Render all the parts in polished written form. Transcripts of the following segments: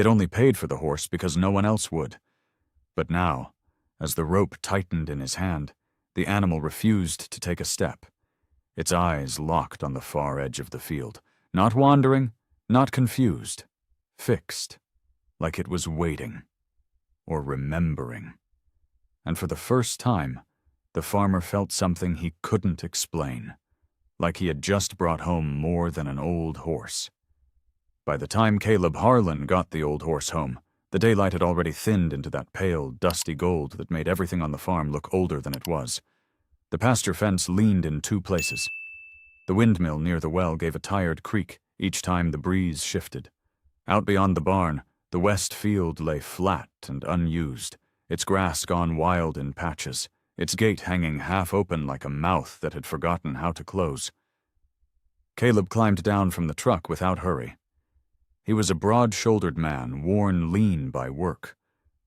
He had only paid for the horse because no one else would. But now, as the rope tightened in his hand, the animal refused to take a step. Its eyes locked on the far edge of the field, not wandering, not confused, fixed, like it was waiting, or remembering. And for the first time, the farmer felt something he couldn't explain, like he had just brought home more than an old horse. By the time Caleb Harlan got the old horse home, the daylight had already thinned into that pale, dusty gold that made everything on the farm look older than it was. The pasture fence leaned in two places. The windmill near the well gave a tired creak each time the breeze shifted. Out beyond the barn, the west field lay flat and unused, its grass gone wild in patches, its gate hanging half open like a mouth that had forgotten how to close. Caleb climbed down from the truck without hurry. He was a broad-shouldered man, worn lean by work,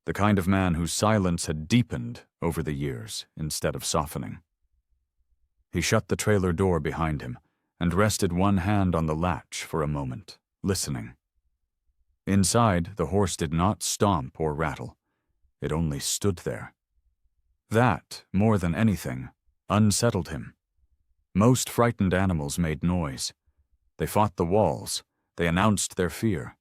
the kind of man whose silence had deepened over the years instead of softening. He shut the trailer door behind him and rested one hand on the latch for a moment, listening. Inside, the horse did not stomp or rattle. It only stood there. That, more than anything, unsettled him. Most frightened animals made noise. They fought the walls. They announced their fear.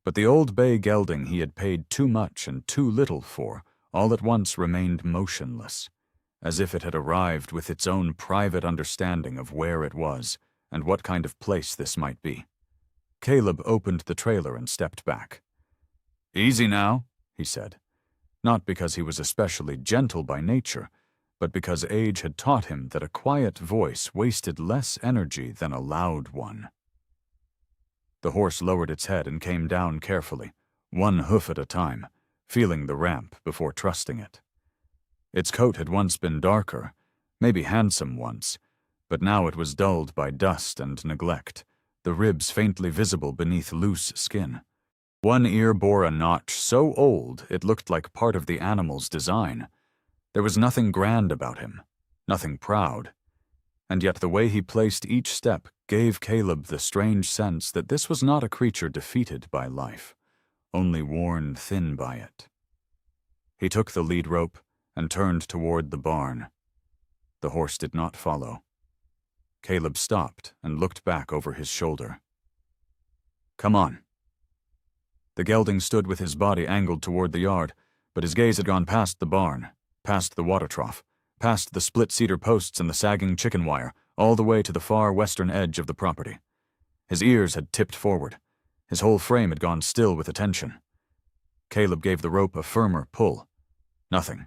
But the old bay gelding he had paid too much and too little for all at once remained motionless, as if it had arrived with its own private understanding of where it was and what kind of place this might be. Caleb opened the trailer and stepped back. "Easy now," he said, not because he was especially gentle by nature, but because age had taught him that a quiet voice wasted less energy than a loud one. The horse lowered its head and came down carefully, one hoof at a time, feeling the ramp before trusting it. Its coat had once been darker, maybe handsome once, but now it was dulled by dust and neglect, the ribs faintly visible beneath loose skin. One ear bore a notch so old it looked like part of the animal's design. There was nothing grand about him, nothing proud, and yet the way he placed each step gave Caleb the strange sense that this was not a creature defeated by life, only worn thin by it. He took the lead rope and turned toward the barn. The horse did not follow. Caleb stopped and looked back over his shoulder. "Come on." The gelding stood with his body angled toward the yard, but his gaze had gone past the barn, past the water trough, past the split cedar posts and the sagging chicken wire, all the way to the far western edge of the property. His ears had tipped forward. His whole frame had gone still with attention. Caleb gave the rope a firmer pull. Nothing.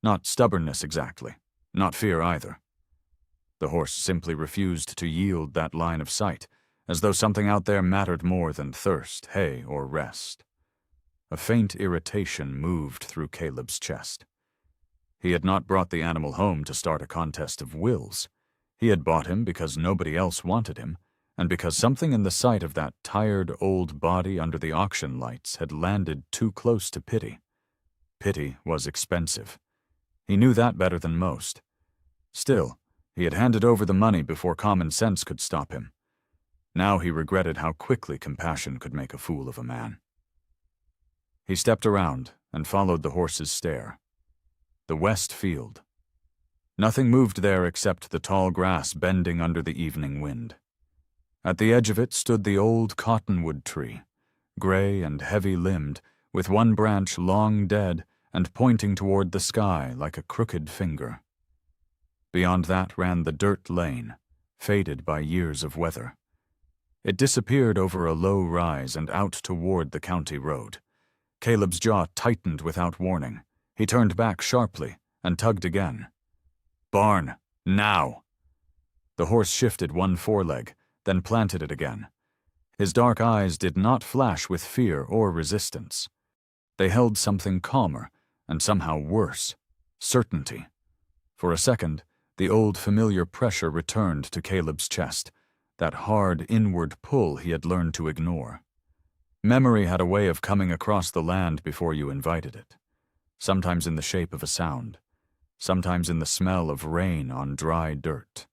Not stubbornness exactly. Not fear either. The horse simply refused to yield that line of sight, as though something out there mattered more than thirst, hay, or rest. A faint irritation moved through Caleb's chest. He had not brought the animal home to start a contest of wills. He had bought him because nobody else wanted him, and because something in the sight of that tired old body under the auction lights had landed too close to pity. Pity was expensive. He knew that better than most. Still, he had handed over the money before common sense could stop him. Now he regretted how quickly compassion could make a fool of a man. He stepped around and followed the horse's stare. The west field. Nothing moved there except the tall grass bending under the evening wind. At the edge of it stood the old cottonwood tree, gray and heavy-limbed, with one branch long dead and pointing toward the sky like a crooked finger. Beyond that ran the dirt lane, faded by years of weather. It disappeared over a low rise and out toward the county road. Caleb's jaw tightened without warning. He turned back sharply and tugged again. "Barn, now!" The horse shifted one foreleg, then planted it again. His dark eyes did not flash with fear or resistance. They held something calmer and somehow worse, certainty. For a second, the old familiar pressure returned to Caleb's chest, that hard inward pull he had learned to ignore. Memory had a way of coming across the land before you invited it, sometimes in the shape of a sound, sometimes in the smell of rain on dry dirt,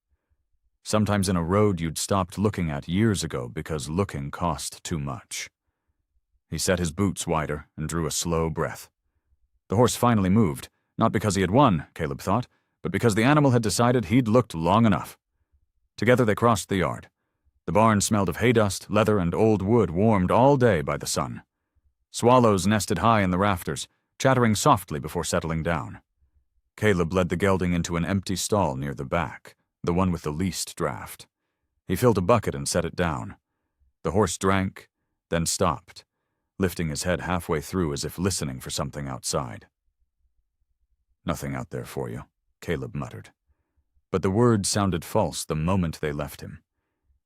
sometimes in a road you'd stopped looking at years ago because looking cost too much. He set his boots wider and drew a slow breath. The horse finally moved, not because he had won, Caleb thought, but because the animal had decided he'd looked long enough. Together they crossed the yard. The barn smelled of hay dust, leather, and old wood warmed all day by the sun. Swallows nested high in the rafters, chattering softly before settling down. Caleb led the gelding into an empty stall near the back, the one with the least draft. He filled a bucket and set it down. The horse drank, then stopped, lifting his head halfway through as if listening for something outside. "Nothing out there for you," Caleb muttered. But the words sounded false the moment they left him.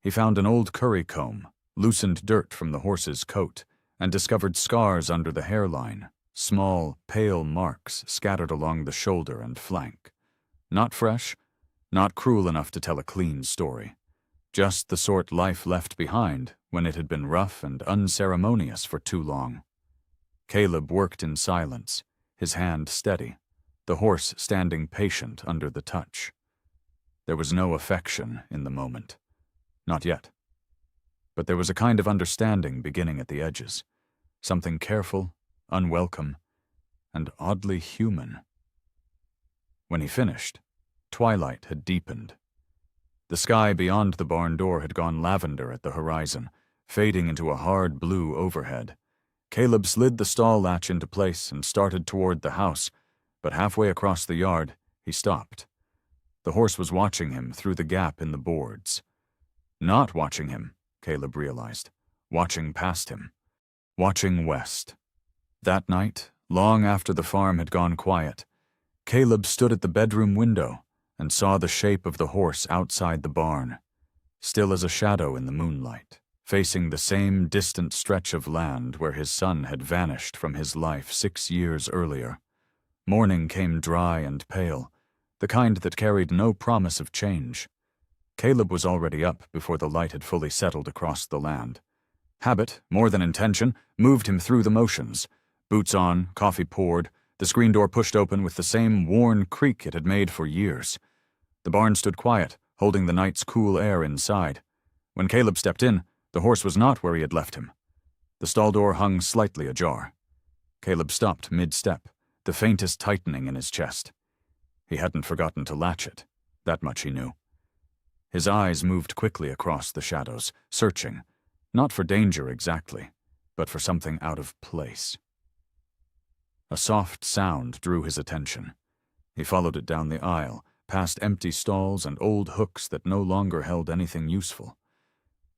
He found an old curry comb, loosened dirt from the horse's coat, and discovered scars under the hairline, small, pale marks scattered along the shoulder and flank. Not fresh, not cruel enough to tell a clean story. Just the sort life left behind when it had been rough and unceremonious for too long. Caleb worked in silence, his hand steady, the horse standing patient under the touch. There was no affection in the moment. Not yet. But there was a kind of understanding beginning at the edges, something careful, unwelcome, and oddly human. When he finished, twilight had deepened. The sky beyond the barn door had gone lavender at the horizon, fading into a hard blue overhead. Caleb slid the stall latch into place and started toward the house, but halfway across the yard, he stopped. The horse was watching him through the gap in the boards. Not watching him, Caleb realized. Watching past him. Watching west. That night, long after the farm had gone quiet, Caleb stood at the bedroom window and saw the shape of the horse outside the barn, still as a shadow in the moonlight, facing the same distant stretch of land where his son had vanished from his life 6 years earlier. Morning came dry and pale, the kind that carried no promise of change. Caleb was already up before the light had fully settled across the land. Habit, more than intention, moved him through the motions. Boots on, coffee poured, the screen door pushed open with the same worn creak it had made for years. The barn stood quiet, holding the night's cool air inside. When Caleb stepped in, the horse was not where he had left him. The stall door hung slightly ajar. Caleb stopped mid-step, the faintest tightening in his chest. He hadn't forgotten to latch it. That much he knew. His eyes moved quickly across the shadows, searching, not for danger exactly, but for something out of place. A soft sound drew his attention. He followed it down the aisle, past empty stalls and old hooks that no longer held anything useful.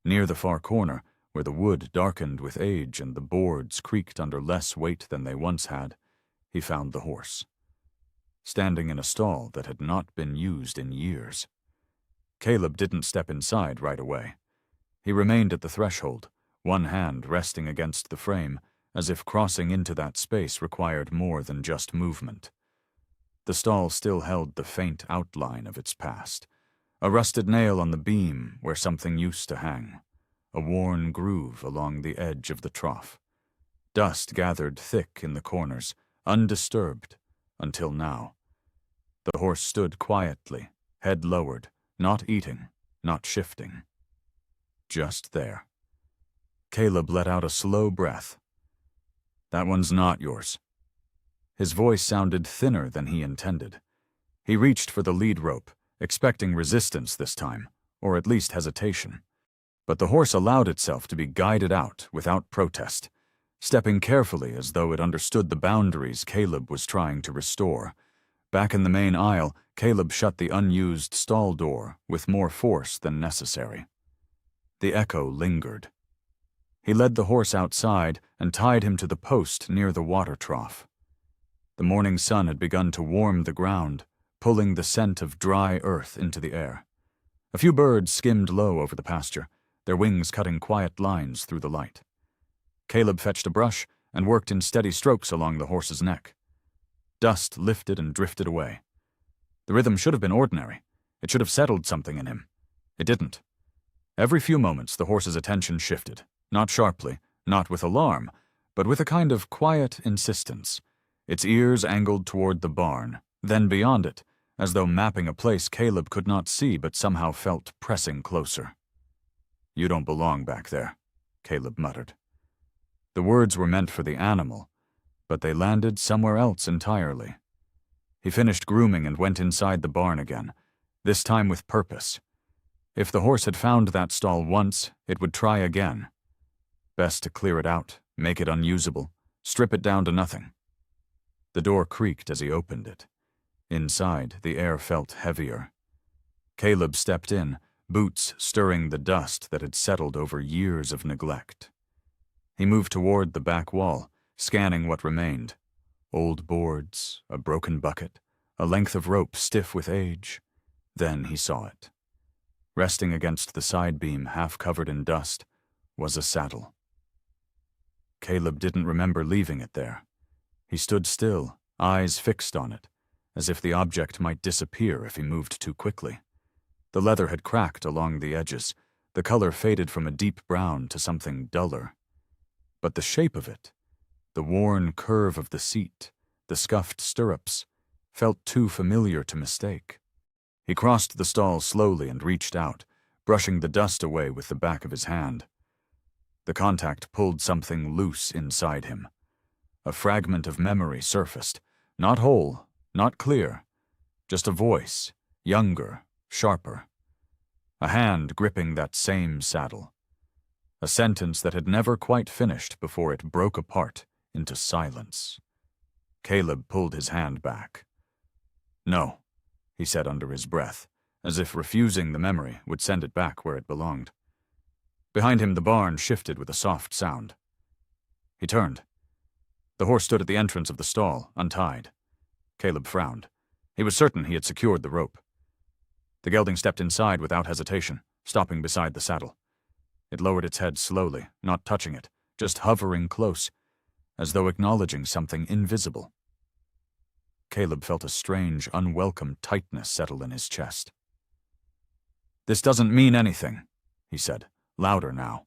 Near the far corner, where the wood darkened with age and the boards creaked under less weight than they once had, he found the horse, standing in a stall that had not been used in years. Caleb didn't step inside right away. He remained at the threshold, one hand resting against the frame, as if crossing into that space required more than just movement. The stall still held the faint outline of its past, a rusted nail on the beam where something used to hang, a worn groove along the edge of the trough. Dust gathered thick in the corners, undisturbed, until now. The horse stood quietly, head lowered, not eating, not shifting. Just there. Caleb let out a slow breath. "That one's not yours." His voice sounded thinner than he intended. He reached for the lead rope, expecting resistance this time, or at least hesitation. But the horse allowed itself to be guided out without protest, stepping carefully as though it understood the boundaries Caleb was trying to restore. Back in the main aisle, Caleb shut the unused stall door with more force than necessary. The echo lingered. He led the horse outside and tied him to the post near the water trough. The morning sun had begun to warm the ground, pulling the scent of dry earth into the air. A few birds skimmed low over the pasture, their wings cutting quiet lines through the light. Caleb fetched a brush and worked in steady strokes along the horse's neck. Dust lifted and drifted away. The rhythm should have been ordinary. It should have settled something in him. It didn't. Every few moments the horse's attention shifted, not sharply, not with alarm, but with a kind of quiet insistence. Its ears angled toward the barn, then beyond it, as though mapping a place Caleb could not see but somehow felt pressing closer. "You don't belong back there," Caleb muttered. The words were meant for the animal, but they landed somewhere else entirely. He finished grooming and went inside the barn again, this time with purpose. If the horse had found that stall once, it would try again. Best to clear it out, make it unusable, strip it down to nothing. The door creaked as he opened it. Inside, the air felt heavier. Caleb stepped in, boots stirring the dust that had settled over years of neglect. He moved toward the back wall, scanning what remained. Old boards, a broken bucket, a length of rope stiff with age. Then he saw it. Resting against the side beam, half covered in dust, was a saddle. Caleb didn't remember leaving it there. He stood still, eyes fixed on it, as if the object might disappear if he moved too quickly. The leather had cracked along the edges, the color faded from a deep brown to something duller. But the shape of it, the worn curve of the seat, the scuffed stirrups, felt too familiar to mistake. He crossed the stall slowly and reached out, brushing the dust away with the back of his hand. The contact pulled something loose inside him. A fragment of memory surfaced, not whole, not clear, just a voice, younger, sharper. A hand gripping that same saddle. A sentence that had never quite finished before it broke apart into silence. Caleb pulled his hand back. "No," he said under his breath, as if refusing the memory would send it back where it belonged. Behind him, the barn shifted with a soft sound. He turned. The horse stood at the entrance of the stall, untied. Caleb frowned. He was certain he had secured the rope. The gelding stepped inside without hesitation, stopping beside the saddle. It lowered its head slowly, not touching it, just hovering close, as though acknowledging something invisible. Caleb felt a strange, unwelcome tightness settle in his chest. "This doesn't mean anything," he said, louder now.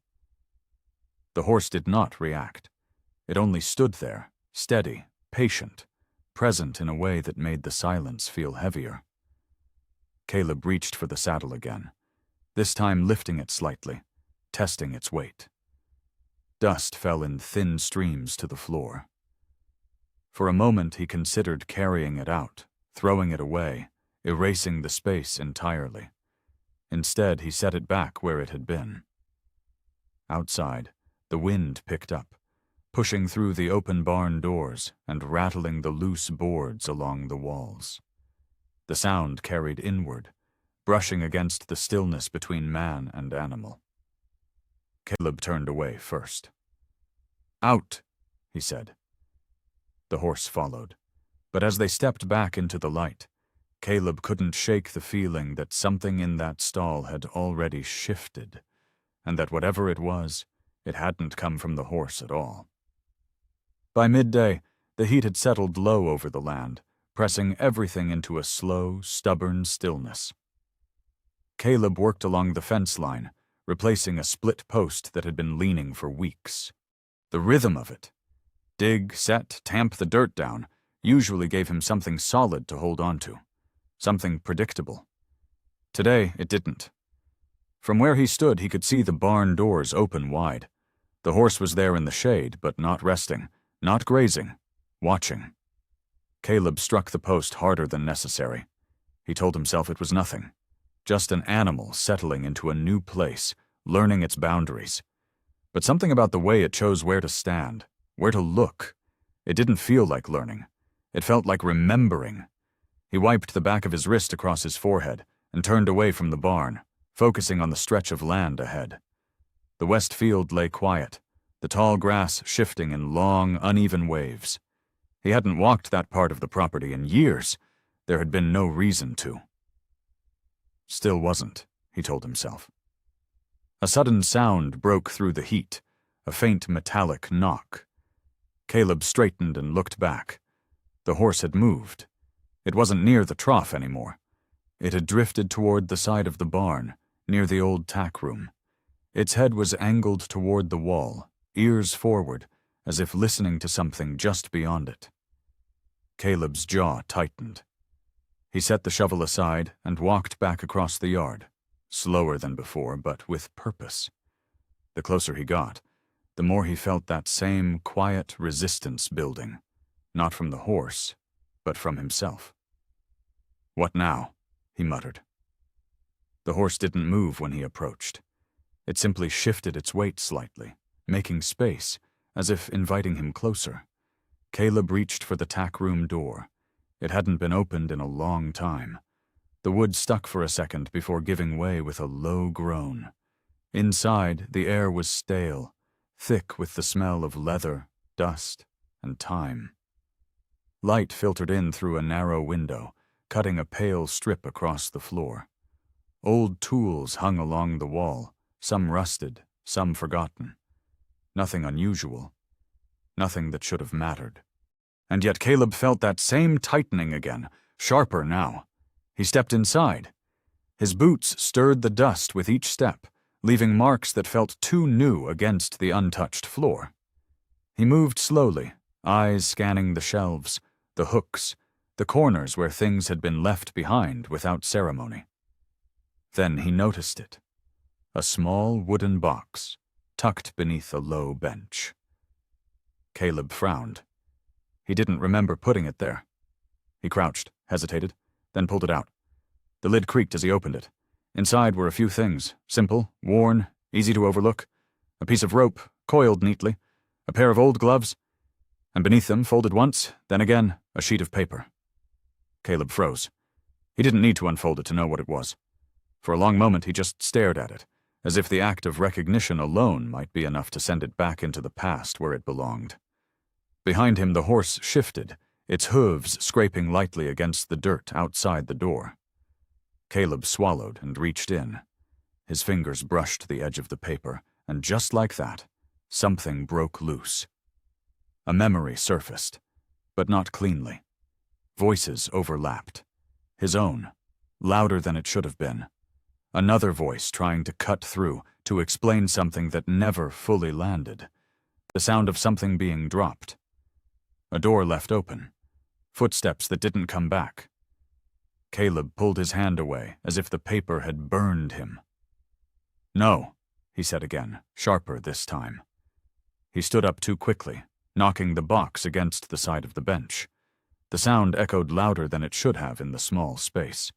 The horse did not react. It only stood there, steady, patient, present in a way that made the silence feel heavier. Caleb reached for the saddle again, this time lifting it slightly, testing its weight. Dust fell in thin streams to the floor. For a moment he considered carrying it out, throwing it away, erasing the space entirely. Instead, he set it back where it had been. Outside, the wind picked up, pushing through the open barn doors and rattling the loose boards along the walls. The sound carried inward, brushing against the stillness between man and animal. Caleb turned away first. "Out," he said. The horse followed, but as they stepped back into the light, Caleb couldn't shake the feeling that something in that stall had already shifted, and that whatever it was, it hadn't come from the horse at all. By midday, the heat had settled low over the land, pressing everything into a slow, stubborn stillness. Caleb worked along the fence line, replacing a split post that had been leaning for weeks. The rhythm of it, dig, set, tamp the dirt down, usually gave him something solid to hold on to, something predictable. Today, it didn't. From where he stood, he could see the barn doors open wide. The horse was there in the shade, but not resting, not grazing, watching. Caleb struck the post harder than necessary. He told himself it was nothing. Just an animal settling into a new place, learning its boundaries. But something about the way it chose where to stand, where to look. It didn't feel like learning. It felt like remembering. He wiped the back of his wrist across his forehead and turned away from the barn, focusing on the stretch of land ahead. The west field lay quiet, the tall grass shifting in long, uneven waves. He hadn't walked that part of the property in years. There had been no reason to. Still wasn't, he told himself. A sudden sound broke through the heat, a faint metallic knock. Caleb straightened and looked back. The horse had moved. It wasn't near the trough anymore. It had drifted toward the side of the barn, near the old tack room. Its head was angled toward the wall, ears forward, as if listening to something just beyond it. Caleb's jaw tightened. He set the shovel aside and walked back across the yard, slower than before, but with purpose. The closer he got, the more he felt that same quiet resistance building, not from the horse, but from himself. "What now?" he muttered. The horse didn't move when he approached. It simply shifted its weight slightly, making space, as if inviting him closer. Caleb reached for the tack room door. It hadn't been opened in a long time. The wood stuck for a second before giving way with a low groan. Inside, the air was stale, thick with the smell of leather, dust, and time. Light filtered in through a narrow window, cutting a pale strip across the floor. Old tools hung along the wall, some rusted, some forgotten. Nothing unusual. Nothing that should have mattered. And yet Caleb felt that same tightening again, sharper now. He stepped inside. His boots stirred the dust with each step, leaving marks that felt too new against the untouched floor. He moved slowly, eyes scanning the shelves, the hooks, the corners where things had been left behind without ceremony. Then he noticed it. A small wooden box, tucked beneath a low bench. Caleb frowned. He didn't remember putting it there. He crouched, hesitated, then pulled it out. The lid creaked as he opened it. Inside were a few things, simple, worn, easy to overlook. A piece of rope, coiled neatly, a pair of old gloves, and beneath them, folded once, then again, a sheet of paper. Caleb froze. He didn't need to unfold it to know what it was. For a long moment he just stared at it, as if the act of recognition alone might be enough to send it back into the past where it belonged. Behind him the horse shifted, its hooves scraping lightly against the dirt outside the door. Caleb swallowed and reached in. His fingers brushed the edge of the paper, and just like that, something broke loose. A memory surfaced, but not cleanly. Voices overlapped. His own, louder than it should have been. Another voice trying to cut through, to explain something that never fully landed. The sound of something being dropped. A door left open. Footsteps that didn't come back. Caleb pulled his hand away, as if the paper had burned him. "No," he said again, sharper this time. He stood up too quickly, knocking the box against the side of the bench. The sound echoed louder than it should have in the small space.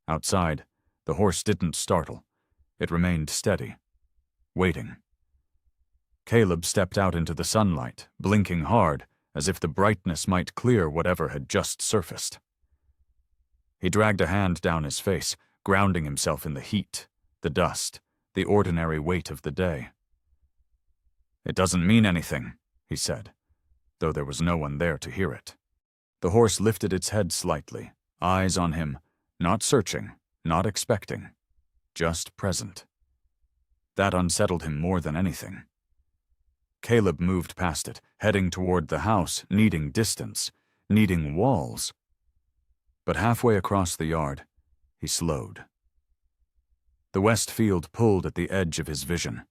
Outside, the horse didn't startle. It remained steady, waiting. Caleb stepped out into the sunlight, blinking hard, as if the brightness might clear whatever had just surfaced. He dragged a hand down his face, grounding himself in the heat, the dust, the ordinary weight of the day. "It doesn't mean anything," he said, though there was no one there to hear it. The horse lifted its head slightly, eyes on him, not searching, not expecting, just present. That unsettled him more than anything. Caleb moved past it, heading toward the house, needing distance, needing walls. But halfway across the yard, he slowed. The west field pulled at the edge of his vision.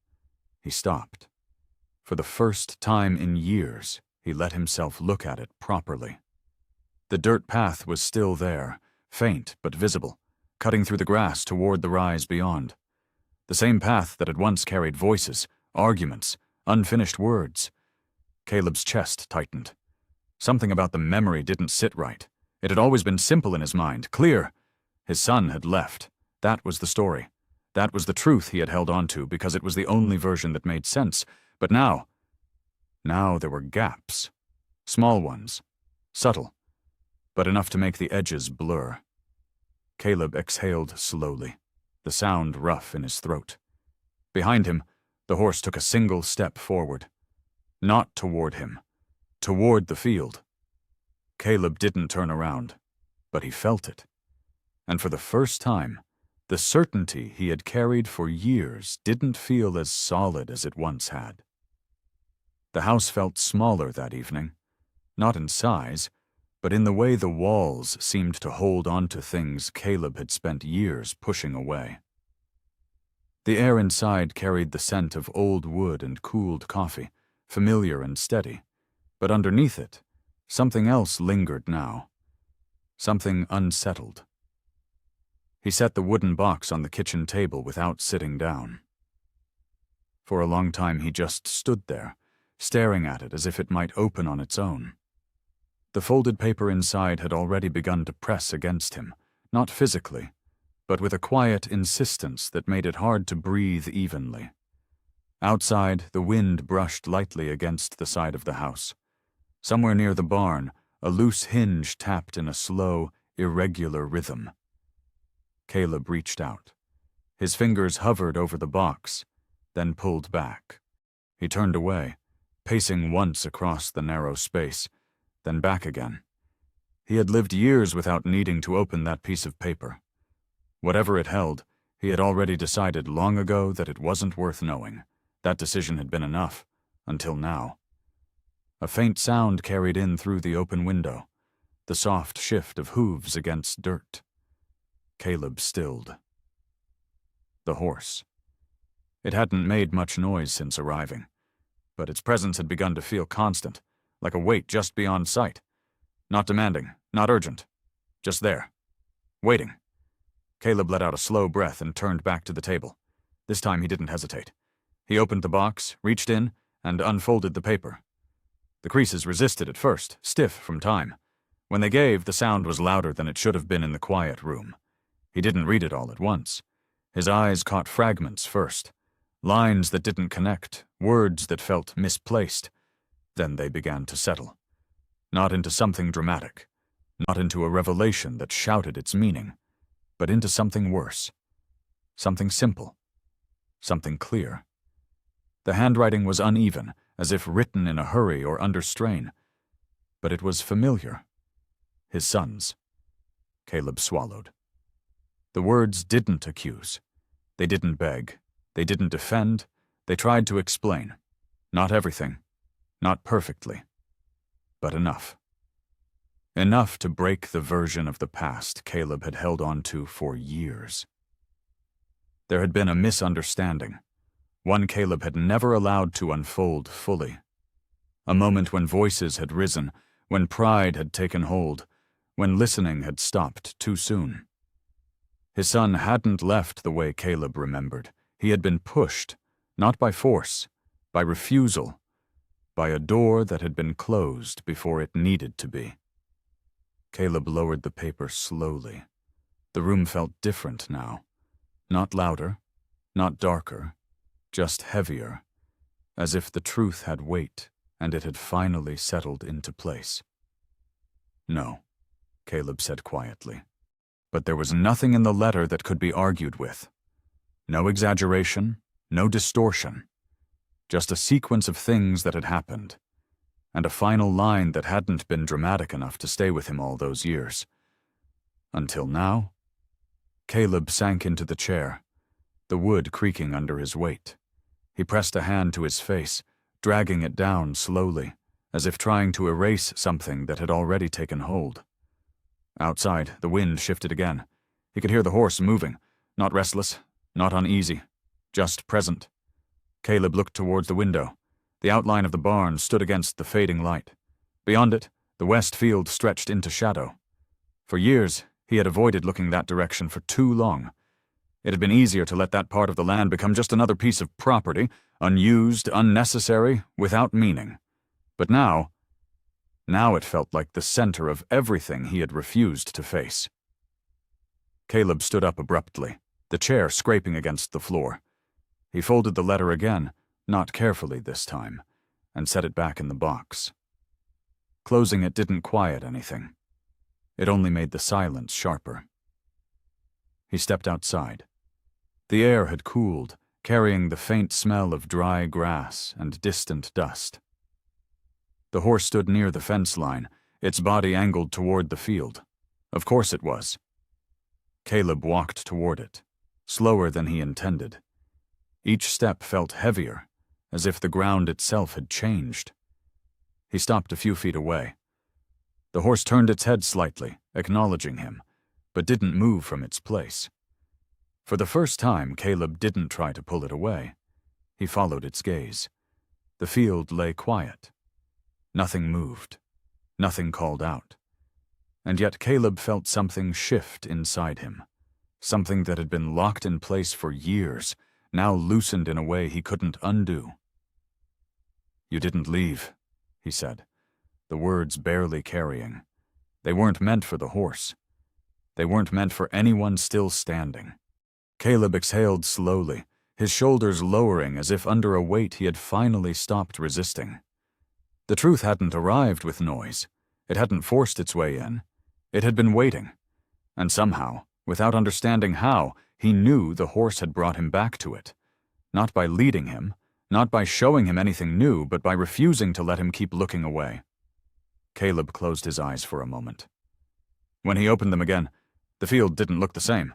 He stopped. For the first time in years, he let himself look at it properly. The dirt path was still there, faint but visible, cutting through the grass toward the rise beyond. The same path that had once carried voices, arguments, unfinished words. Caleb's chest tightened. Something about the memory didn't sit right. It had always been simple in his mind, clear. His son had left. That was the story. That was the truth he had held on to because it was the only version that made sense. But now there were gaps. Small ones. Subtle. But enough to make the edges blur. Caleb exhaled slowly, the sound rough in his throat. Behind him, the horse took a single step forward. Not toward him. Toward the field. Caleb didn't turn around, but he felt it. And for the first time, the certainty he had carried for years didn't feel as solid as it once had. The house felt smaller that evening, not in size, but in the way the walls seemed to hold on to things Caleb had spent years pushing away. The air inside carried the scent of old wood and cooled coffee, familiar and steady, but underneath it, something else lingered now. Something unsettled. He set the wooden box on the kitchen table without sitting down. For a long time he just stood there, staring at it as if it might open on its own. The folded paper inside had already begun to press against him, not physically, but with a quiet insistence that made it hard to breathe evenly. Outside, the wind brushed lightly against the side of the house. Somewhere near the barn, a loose hinge tapped in a slow, irregular rhythm. Caleb reached out. His fingers hovered over the box, then pulled back. He turned away, pacing once across the narrow space, then back again. He had lived years without needing to open that piece of paper. Whatever it held, he had already decided long ago that it wasn't worth knowing. That decision had been enough, until now. A faint sound carried in through the open window, the soft shift of hooves against dirt. Caleb stilled. The horse. It hadn't made much noise since arriving, but its presence had begun to feel constant, like a weight just beyond sight. Not demanding, not urgent, just there, waiting. Caleb let out a slow breath and turned back to the table. This time he didn't hesitate. He opened the box, reached in, and unfolded the paper. The creases resisted at first, stiff from time. When they gave, the sound was louder than it should have been in the quiet room. He didn't read it all at once. His eyes caught fragments first, lines that didn't connect, words that felt misplaced. Then they began to settle. Not into something dramatic, not into a revelation that shouted its meaning, but into something worse. Something simple. Something clear. The handwriting was uneven, as if written in a hurry or under strain. But it was familiar. His son's. Caleb swallowed. The words didn't accuse. They didn't beg. They didn't defend. They tried to explain. Not everything. Not perfectly. But enough. Enough to break the version of the past Caleb had held on to for years. There had been a misunderstanding. One Caleb had never allowed to unfold fully. A moment when voices had risen, when pride had taken hold, when listening had stopped too soon. His son hadn't left the way Caleb remembered. He had been pushed, not by force, by refusal, by a door that had been closed before it needed to be. Caleb lowered the paper slowly. The room felt different now. Not louder, not darker, just heavier, as if the truth had weight and it had finally settled into place. No, Caleb said quietly. But there was nothing in the letter that could be argued with. No exaggeration, no distortion. Just a sequence of things that had happened, and a final line that hadn't been dramatic enough to stay with him all those years. Until now, Caleb sank into the chair, the wood creaking under his weight. He pressed a hand to his face, dragging it down slowly, as if trying to erase something that had already taken hold. Outside, the wind shifted again. He could hear the horse moving, not restless, not uneasy, just present. Caleb looked towards the window. The outline of the barn stood against the fading light. Beyond it, the west field stretched into shadow. For years, he had avoided looking that direction for too long. It had been easier to let that part of the land become just another piece of property, unused, unnecessary, without meaning. But now it felt like the center of everything he had refused to face. Caleb stood up abruptly, the chair scraping against the floor. He folded the letter again, not carefully this time, and set it back in the box. Closing it didn't quiet anything. It only made the silence sharper. He stepped outside. The air had cooled, carrying the faint smell of dry grass and distant dust. The horse stood near the fence line, its body angled toward the field. Of course it was. Caleb walked toward it, slower than he intended. Each step felt heavier, as if the ground itself had changed. He stopped a few feet away. The horse turned its head slightly, acknowledging him, but didn't move from its place. For the first time, Caleb didn't try to pull it away. He followed its gaze. The field lay quiet. Nothing moved. Nothing called out. And yet Caleb felt something shift inside him, something that had been locked in place for years, now loosened in a way he couldn't undo. "You didn't leave," he said, the words barely carrying. They weren't meant for the horse. They weren't meant for anyone still standing. Caleb exhaled slowly, his shoulders lowering as if under a weight he had finally stopped resisting. The truth hadn't arrived with noise. It hadn't forced its way in. It had been waiting. And somehow, without understanding how, he knew the horse had brought him back to it. Not by leading him, not by showing him anything new, but by refusing to let him keep looking away. Caleb closed his eyes for a moment. When he opened them again, the field didn't look the same.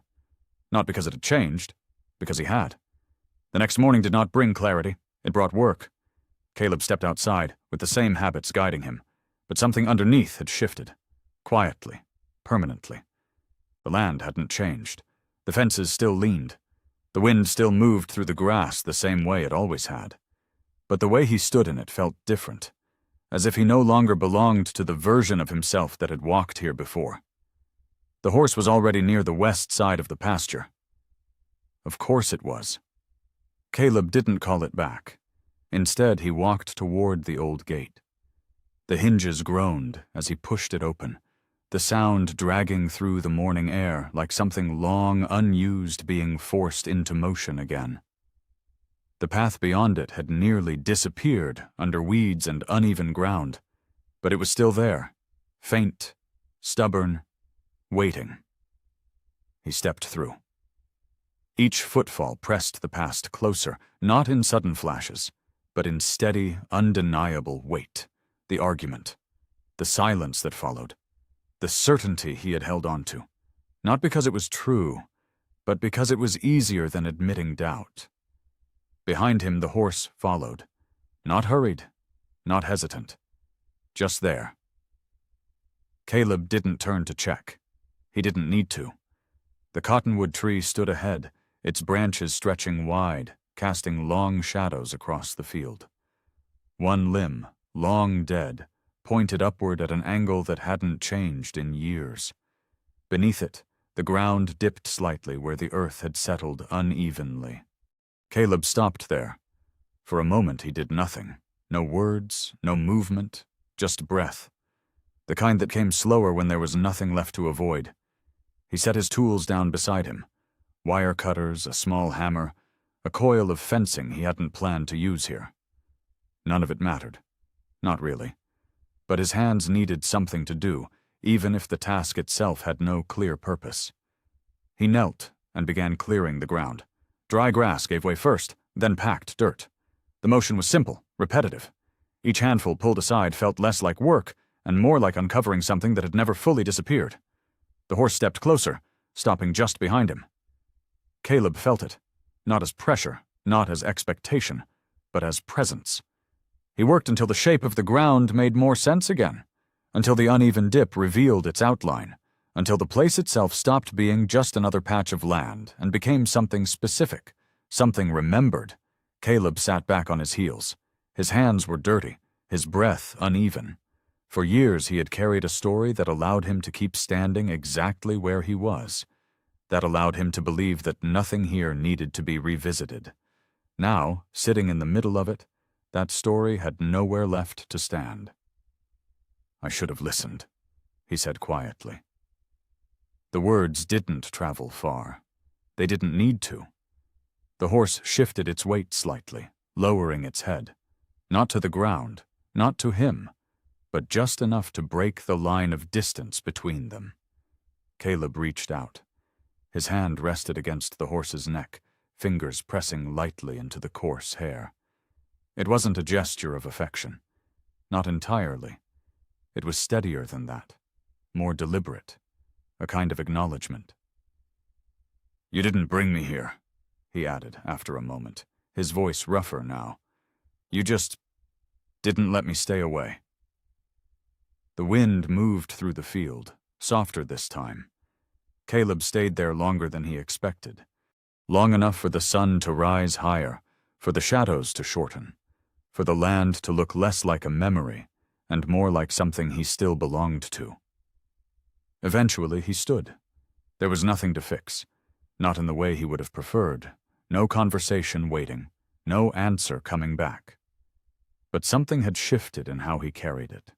Not because it had changed, because he had. The next morning did not bring clarity, it brought work. Caleb stepped outside, with the same habits guiding him, but something underneath had shifted. Quietly, permanently. The land hadn't changed. The fences still leaned. The wind still moved through the grass the same way it always had. But the way he stood in it felt different, as if he no longer belonged to the version of himself that had walked here before. The horse was already near the west side of the pasture. Of course it was. Caleb didn't call it back. Instead, he walked toward the old gate. The hinges groaned as he pushed it open, the sound dragging through the morning air like something long unused being forced into motion again. The path beyond it had nearly disappeared under weeds and uneven ground, but it was still there, faint, stubborn, waiting. He stepped through. Each footfall pressed the past closer, not in sudden flashes, but in steady, undeniable weight. The argument, the silence that followed, the certainty he had held on to, not because it was true, but because it was easier than admitting doubt. Behind him the horse followed, not hurried, not hesitant, just there. Caleb didn't turn to check. He didn't need to. The cottonwood tree stood ahead, its branches stretching wide, casting long shadows across the field. One limb, long dead, pointed upward at an angle that hadn't changed in years. Beneath it, the ground dipped slightly where the earth had settled unevenly. Caleb stopped there. For a moment he did nothing. No words, no movement, just breath. The kind that came slower when there was nothing left to avoid. He set his tools down beside him. Wire cutters, a small hammer, a coil of fencing he hadn't planned to use here. None of it mattered. Not really. But his hands needed something to do, even if the task itself had no clear purpose. He knelt and began clearing the ground. Dry grass gave way first, then packed dirt. The motion was simple, repetitive. Each handful pulled aside felt less like work and more like uncovering something that had never fully disappeared. The horse stepped closer, stopping just behind him. Caleb felt it, not as pressure, not as expectation, but as presence. He worked until the shape of the ground made more sense again, until the uneven dip revealed its outline, until the place itself stopped being just another patch of land and became something specific, something remembered. Caleb sat back on his heels. His hands were dirty, his breath uneven. For years he had carried a story that allowed him to keep standing exactly where he was, that allowed him to believe that nothing here needed to be revisited. Now, sitting in the middle of it, that story had nowhere left to stand. "I should have listened," he said quietly. The words didn't travel far. They didn't need to. The horse shifted its weight slightly, lowering its head. Not to the ground, not to him, but just enough to break the line of distance between them. Caleb reached out. His hand rested against the horse's neck, fingers pressing lightly into the coarse hair. It wasn't a gesture of affection. Not entirely. It was steadier than that, more deliberate, a kind of acknowledgement. "You didn't bring me here," he added after a moment, his voice rougher now. "You just didn't let me stay away." The wind moved through the field, softer this time. Caleb stayed there longer than he expected, long enough for the sun to rise higher, for the shadows to shorten, for the land to look less like a memory and more like something he still belonged to. Eventually he stood. There was nothing to fix, not in the way he would have preferred, no conversation waiting, no answer coming back. But something had shifted in how he carried it.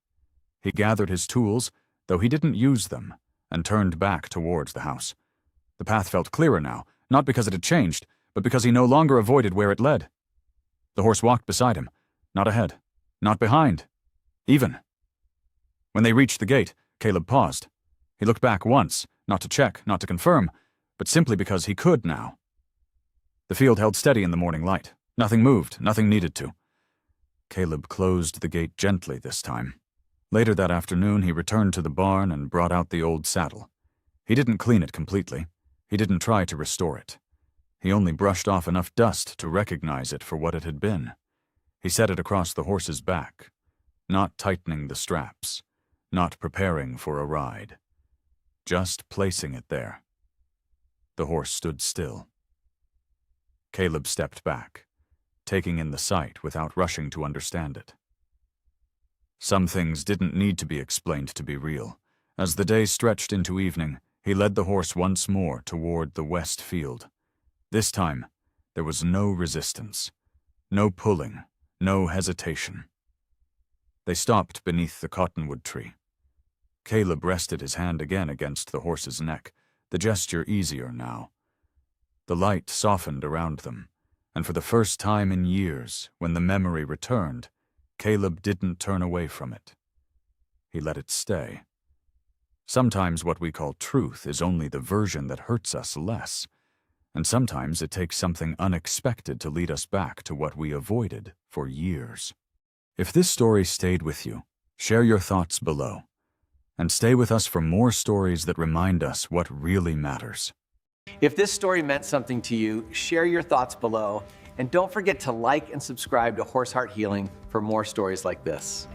He gathered his tools, though he didn't use them, and turned back towards the house. The path felt clearer now, not because it had changed, but because he no longer avoided where it led. The horse walked beside him, not ahead, not behind, even. When they reached the gate, Caleb paused. He looked back once, not to check, not to confirm, but simply because he could now. The field held steady in the morning light. Nothing moved, nothing needed to. Caleb closed the gate gently this time. Later that afternoon, he returned to the barn and brought out the old saddle. He didn't clean it completely. He didn't try to restore it. He only brushed off enough dust to recognize it for what it had been. He set it across the horse's back, not tightening the straps, not preparing for a ride, just placing it there. The horse stood still. Caleb stepped back, taking in the sight without rushing to understand it. Some things didn't need to be explained to be real. As the day stretched into evening, he led the horse once more toward the west field. This time, there was no resistance, no pulling, no hesitation. They stopped beneath the cottonwood tree. Caleb rested his hand again against the horse's neck, the gesture easier now. The light softened around them, and for the first time in years, when the memory returned, Caleb didn't turn away from it. He let it stay. Sometimes what we call truth is only the version that hurts us less, and sometimes it takes something unexpected to lead us back to what we avoided for years. If this story stayed with you, share your thoughts below, and stay with us for more stories that remind us what really matters. If this story meant something to you, share your thoughts below, and don't forget to like and subscribe to Horse Heart Healing for more stories like this.